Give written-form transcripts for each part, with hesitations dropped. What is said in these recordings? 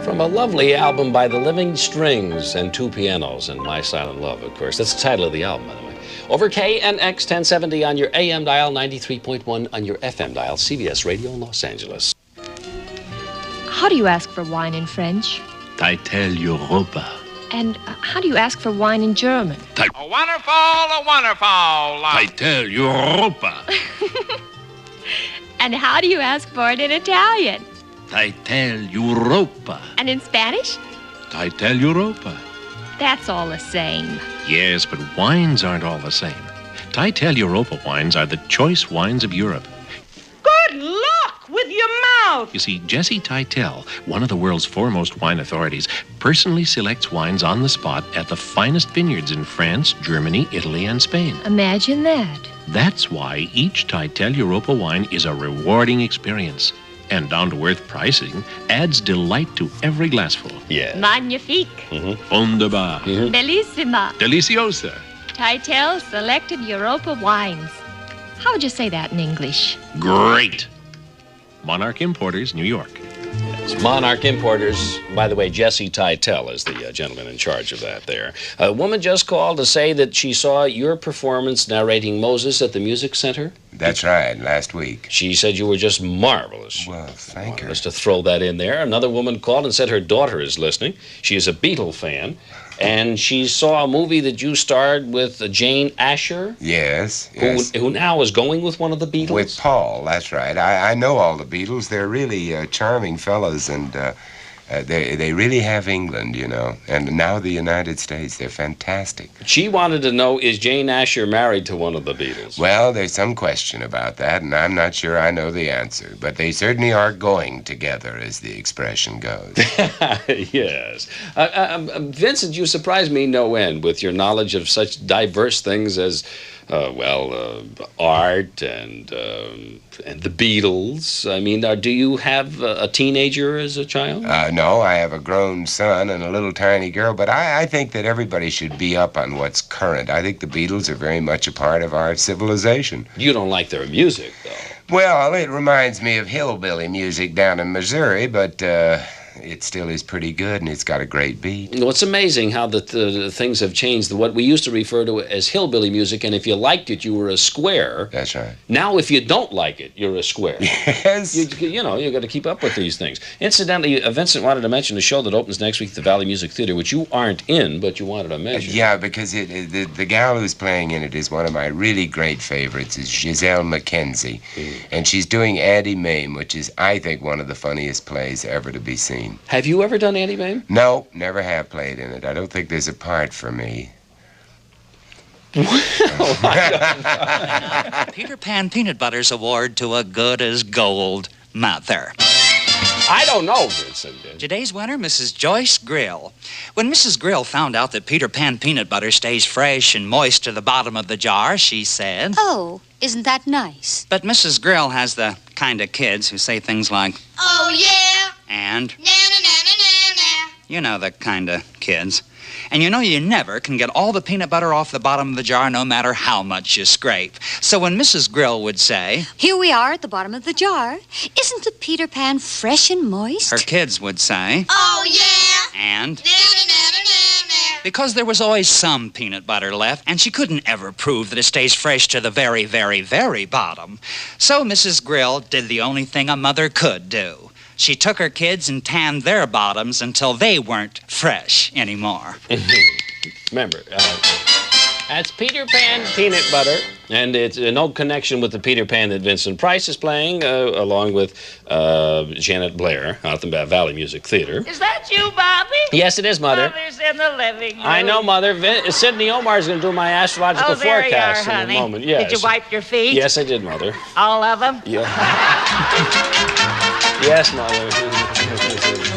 From a lovely album by the Living Strings and Two Pianos and My Silent Love, of course. That's the title of the album, by the way. Over KNX 1070 on your AM dial, 93.1 on your FM dial, CBS Radio in Los Angeles. How do you ask for wine in French? Titel Europa. And how do you ask for wine in German? A wonderful. Titel Europa. And how do you ask for it in Italian? Titel Europa. And in Spanish? Titel Europa. That's all the same. Yes, but wines aren't all the same. Titel Europa wines are the choice wines of Europe. Good luck with your mouth! You see, Jesse Titel, one of the world's foremost wine authorities, personally selects wines on the spot at the finest vineyards in France, Germany, Italy, and Spain. Imagine that. That's why each Titel Europa wine is a rewarding experience. And down-to-earth pricing adds delight to every glassful. Yeah. Magnifique. Wunderbar. Bellissima. Deliciosa. Titel Selected Europa Wines. How would you say that in English? Great. Monarch Importers, New York. Yes. Monarch Importers. By the way, Jesse Titel is the gentleman in charge of that there. A woman just called to say that she saw your performance narrating Moses at the Music Center. That's right, last week. She said you were just marvelous. Well, thank her. Just to throw that in there. Another woman called and said her daughter is listening. She is a Beatle fan. And she saw a movie that you starred with Jane Asher. Yes. Who now is going with one of the Beatles? With Paul, that's right. I know all the Beatles. They're really charming fellows, and they really have England, you know. And now the United States. They're fantastic. She wanted to know, is Jane Asher married to one of the Beatles? Well, there's some question about that, and I'm not sure I know the answer. But they certainly are going together, as the expression goes. Yes. Vincent, you surprise me no end with your knowledge of such diverse things as, art and the Beatles. I mean, do you have a teenager as a child? No, I have a grown son and a little tiny girl, but I think that everybody should be up on what's current. I think the Beatles are very much a part of our civilization. You don't like their music, though. Well, it reminds me of hillbilly music down in Missouri, but it still is pretty good, and it's got a great beat. Well, it's amazing how the things have changed. What we used to refer to as hillbilly music, and if you liked it, you were a square. That's right. Now, if you don't like it, you're a square. Yes. You know, you got to keep up with these things. Incidentally, Vincent wanted to mention a show that opens next week at the Valley Music Theater, which you aren't in, but you wanted to mention. Yeah, because the gal who's playing in it is one of my really great favorites, is Giselle McKenzie. And she's doing Auntie Mame, which is, I think, one of the funniest plays ever to be seen. Have you ever done Auntie Mame? No, never have played in it. I don't think there's a part for me. Peter Pan Peanut Butter's award to a good as gold mother. I don't know, Vincent. Today's winner, Mrs. Joyce Grill. When Mrs. Grill found out that Peter Pan Peanut Butter stays fresh and moist to the bottom of the jar, she said, "Oh, isn't that nice?" But Mrs. Grill has the kind of kids who say things like, "Oh, yeah." And, Na-na-na-na-na-na. you know, the kind of kids. And you know you never can get all the peanut butter off the bottom of the jar no matter how much you scrape. So when Mrs. Grill would say, "Here we are at the bottom of the jar. Isn't the Peter Pan fresh and moist?" her kids would say, "Oh, yeah." And, Na-na-na-na-na-na. because there was always some peanut butter left, and she couldn't ever prove that it stays fresh to the very, very, very bottom. So Mrs. Grill did the only thing a mother could do. She took her kids and tanned their bottoms until they weren't fresh anymore. Remember, that's Peter Pan Peanut Butter, and it's no connection with the Peter Pan that Vincent Price is playing, along with Janet Blair out at the Valley Music Theater. Is that you, Bobby? Yes, it is, Mother. Mother's in the living room. I know, Mother. Sidney Omar's going to do my astrological there forecast you are, in honey. a moment. Yes. Did you wipe your feet? Yes, I did, Mother. All of them? Yeah. Yes, Mother.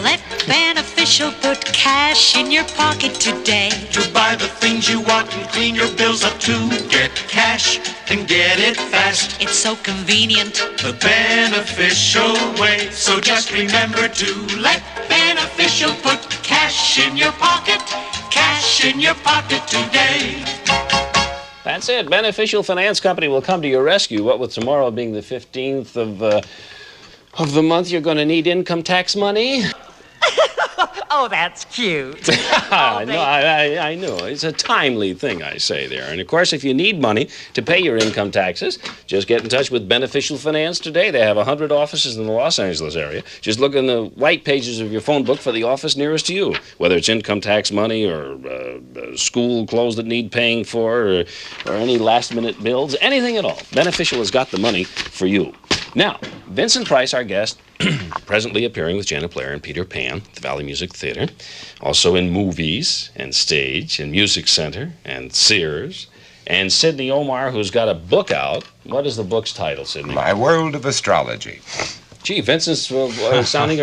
Let Beneficial put cash in your pocket today to buy the things you want and clean your bills up too. Get cash and get it fast. It's so convenient. The Beneficial way. So just remember to let Beneficial put cash in your pocket. Cash in your pocket today. That's it. Beneficial Finance Company will come to your rescue. What with tomorrow being the 15th of the month, you're going to need income tax money. Oh, that's cute. I know. It's a timely thing I say there. And, of course, if you need money to pay your income taxes, just get in touch with Beneficial Finance today. They have 100 offices in the Los Angeles area. Just look in the white pages of your phone book for the office nearest to you, whether it's income tax money or school clothes that need paying for or any last-minute bills, anything at all. Beneficial has got the money for you. Now, Vincent Price, our guest, presently appearing with Janet Blair in Peter Pan at the Valley Music Theater, also in movies and stage and Music Center and Sears, and Sidney Omar, who's got a book out. What is the book's title, Sidney? My World of Astrology. Gee, Vincent's Sidney's sounding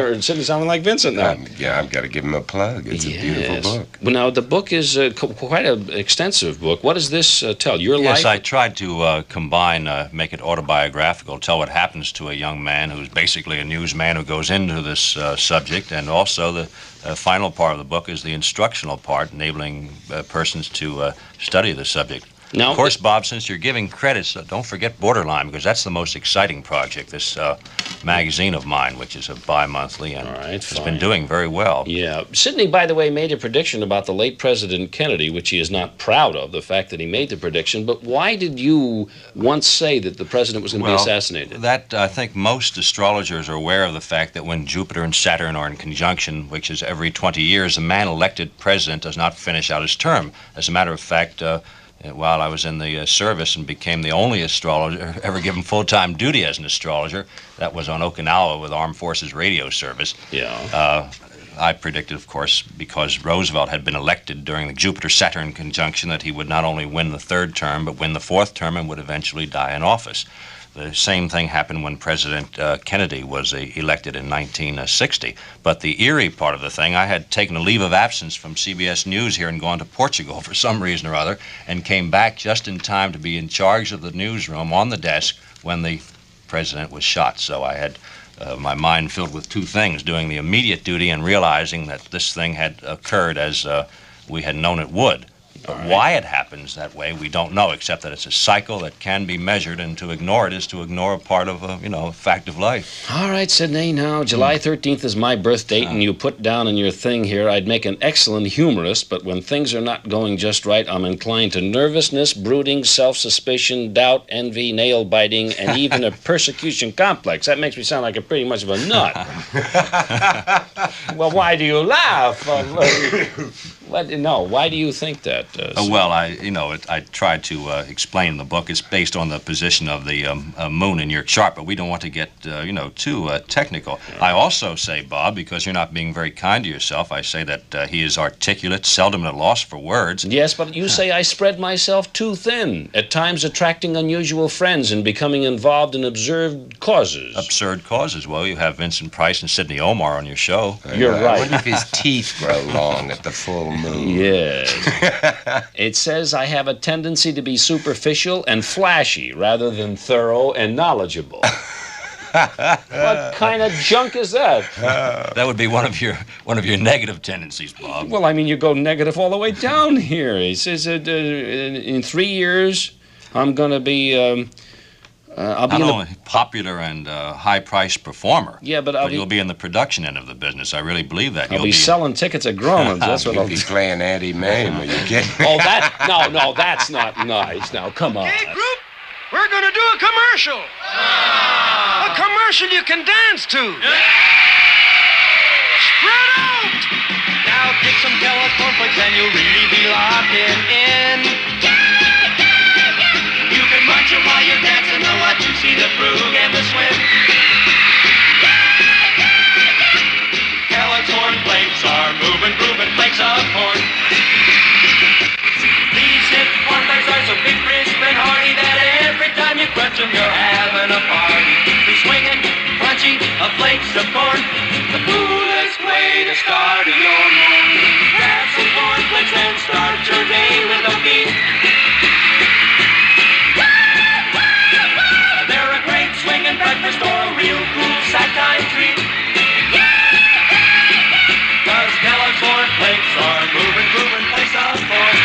like Vincent now. Yeah, I've got to give him a plug. It's a beautiful book. Well, now, the book is quite an extensive book. What does this tell? Your life? Yes, I tried to combine, make it autobiographical, tell what happens to a young man who's basically a newsman who goes into this subject, and also the final part of the book is the instructional part, enabling persons to study the subject. Now, of course, Bob, since you're giving credits, don't forget Borderline, because that's the most exciting project, this magazine of mine, which is a bi-monthly, and it's been doing very well. Yeah. Sidney, by the way, made a prediction about the late President Kennedy, which he is not proud of, the fact that he made the prediction, but why did you once say that the president was going to be assassinated? That, I think most astrologers are aware of the fact that when Jupiter and Saturn are in conjunction, which is every 20 years, a man elected president does not finish out his term. As a matter of fact, while I was in the service and became the only astrologer ever given full-time duty as an astrologer, that was on Okinawa with Armed Forces Radio Service. Yeah. I predicted, of course, because Roosevelt had been elected during the Jupiter-Saturn conjunction, that he would not only win the third term, but win the fourth term and would eventually die in office. The same thing happened when President Kennedy was elected in 1960. But the eerie part of the thing, I had taken a leave of absence from CBS News here and gone to Portugal for some reason or other, and came back just in time to be in charge of the newsroom on the desk when the president was shot. So I had my mind filled with two things, doing the immediate duty and realizing that this thing had occurred as we had known it would. But why it happens that way, we don't know, except that it's a cycle that can be measured, and to ignore it is to ignore a part of a fact of life. All right, Sidney, now, July 13th is my birth date, and you put down in your thing here, I'd make an excellent humorist, but when things are not going just right, I'm inclined to nervousness, brooding, self-suspicion, doubt, envy, nail-biting, and even a persecution complex. That makes me sound like pretty much of a nut. Well, why do you laugh? Why do you think that? Well, I tried to explain the book. It's based on the position of the moon in your chart, but we don't want to get, too technical. I also say, Bob, because you're not being very kind to yourself, I say that he is articulate, seldom at a loss for words. Yes, but you say I spread myself too thin, at times attracting unusual friends and becoming involved in absurd causes. Absurd causes? Well, you have Vincent Price and Sidney Omar on your show. You're right. I wonder if his teeth grow long at the full moon. Yes. It says I have a tendency to be superficial and flashy rather than thorough and knowledgeable. What kind of junk is that? That would be one of your negative tendencies, Bob. Well, I mean, you go negative all the way down here. It says in 3 years, I'm going to be... I'll be not only popular and high-priced performer, yeah, but you'll be in the production end of the business. I really believe that. I'll be selling tickets at Groman's. That's what I'll be playing Auntie Mame. Are you kidding? Oh, no, that's not nice. Now, come on. Hey, group, we're going to do a commercial. A commercial you can dance to. Spread out. Now get some Kellogg's cornflakes and you'll really be locking in. You can munch it while you're dancing, though I do see the broog and the swing. Kellogg's cornflakes are moving, grooving flakes of corn. These hip cornflakes are so big, crisp, and hearty that every time you crunch them, you're having a party. Be swinging, crunchy, flakes of corn. The coolest way to start your morning. Grab some cornflakes and start your day with a beat. They're a great swinging breakfast or a real cool sack-time treat. 'Cause Kellogg's cornflakes are moving, grooving flakes of corn.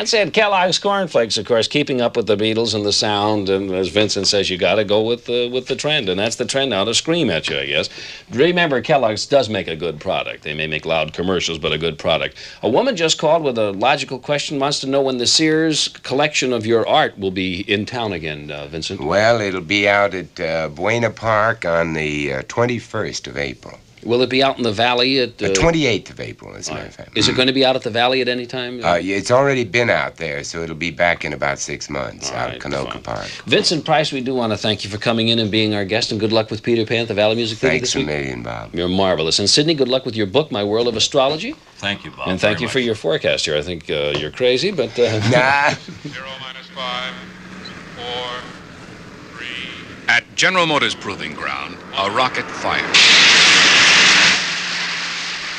That's it. Kellogg's Corn Flakes, of course, keeping up with the Beatles and the sound. And as Vincent says, you got to go with the trend. And that's the trend now, to scream at you, I guess. Remember, Kellogg's does make a good product. They may make loud commercials, but a good product. A woman just called with a logical question, wants to know when the Sears collection of your art will be in town again, Vincent. Well, it'll be out at Buena Park on the 21st of April. Will it be out in the Valley at... The 28th of April, as a matter of fact. Is it going to be out at the Valley at any time? Yeah, it's already been out there, so it'll be back in about 6 months out at Canoga Park. Vincent Price, we do want to thank you for coming in and being our guest, and good luck with Peter Pan at the Valley Music Theater this week. Thanks a million, Bob. You're marvelous. And Sydney, good luck with your book, My World of Astrology. Thank you, Bob. And thank you for your forecast here. I think you're crazy, but... Nah. 0 minus 5, 4, 3. At General Motors Proving Ground, a rocket fires.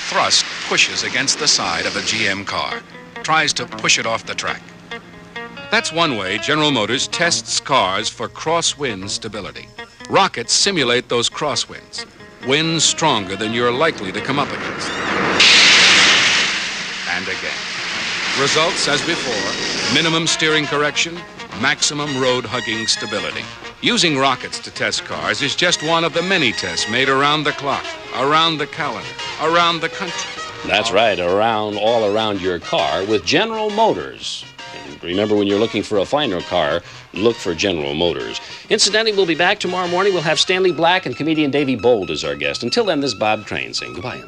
Thrust pushes against the side of a GM car, tries to push it off the track. That's one way General Motors tests cars for crosswind stability. Rockets simulate those crosswinds, winds stronger than you're likely to come up against. And again. Results as before: minimum steering correction, maximum road-hugging stability. Using rockets to test cars is just one of the many tests made around the clock, around the calendar, around the country. That's right, all around your car with General Motors. And remember, when you're looking for a finer car, look for General Motors. Incidentally, we'll be back tomorrow morning. We'll have Stanley Black and comedian Davey Bold as our guest. Until then, this is Bob Train saying goodbye.